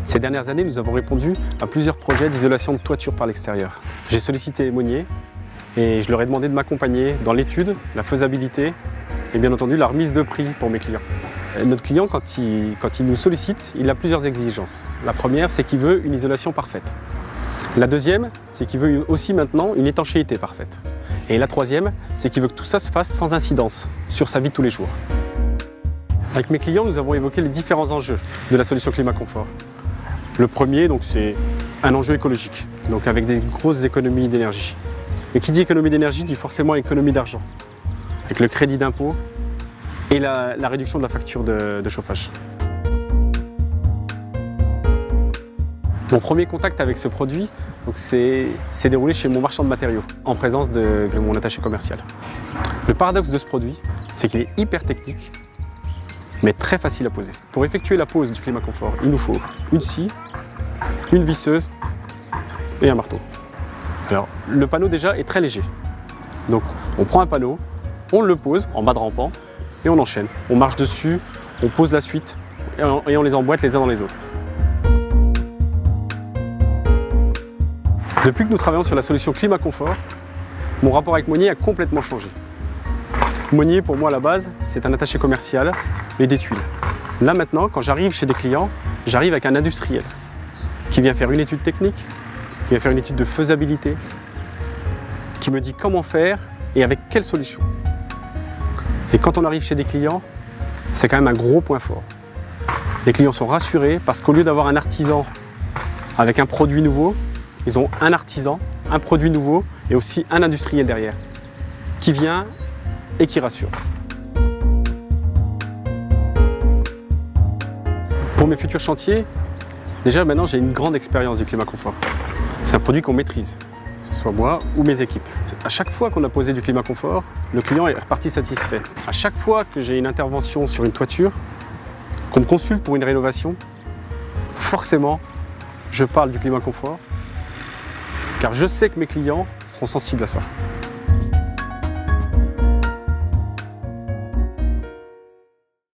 Ces dernières années, nous avons répondu à plusieurs projets d'isolation de toiture par l'extérieur. J'ai sollicité Monnier et je leur ai demandé de m'accompagner dans l'étude, la faisabilité et bien entendu la remise de prix pour mes clients. Notre client, quand il nous sollicite, il a plusieurs exigences. La première, c'est qu'il veut une isolation parfaite. La deuxième, c'est qu'il veut aussi maintenant une étanchéité parfaite. Et la troisième, c'est qu'il veut que tout ça se fasse sans incidence sur sa vie de tous les jours. Avec mes clients, nous avons évoqué les différents enjeux de la solution climat-confort. Le premier, c'est un enjeu écologique, donc avec des grosses économies d'énergie. Et qui dit économie d'énergie dit forcément économie d'argent, avec le crédit d'impôt et la réduction de la facture de chauffage. Mon premier contact avec ce produit s'est déroulé chez mon marchand de matériaux, en présence de mon attaché commercial. Le paradoxe de ce produit, c'est qu'il est hyper technique, mais très facile à poser. Pour effectuer la pose du climat-confort, il nous faut une scie, une visseuse et un marteau. Alors, le panneau déjà est très léger. Donc, on prend un panneau, on le pose en bas de rampant et on enchaîne. On marche dessus, on pose la suite et on les emboîte les uns dans les autres. Depuis que nous travaillons sur la solution climat-confort, mon rapport avec Monnier a complètement changé. Monnier, pour moi, à la base, c'est un attaché commercial et des tuiles. Là, maintenant, quand j'arrive chez des clients, j'arrive avec un industriel qui vient faire une étude technique, qui vient faire une étude de faisabilité, qui me dit comment faire et avec quelle solution. Et quand on arrive chez des clients, c'est quand même un gros point fort. Les clients sont rassurés parce qu'au lieu d'avoir un artisan avec un produit nouveau, ils ont un artisan, un produit nouveau et aussi un industriel derrière qui vient et qui rassure. Pour mes futurs chantiers, déjà maintenant j'ai une grande expérience du climat-confort. C'est un produit qu'on maîtrise, que ce soit moi ou mes équipes. À chaque fois qu'on a posé du climat-confort, le client est reparti satisfait. À chaque fois que j'ai une intervention sur une toiture, qu'on me consulte pour une rénovation, forcément je parle du climat-confort, car je sais que mes clients seront sensibles à ça.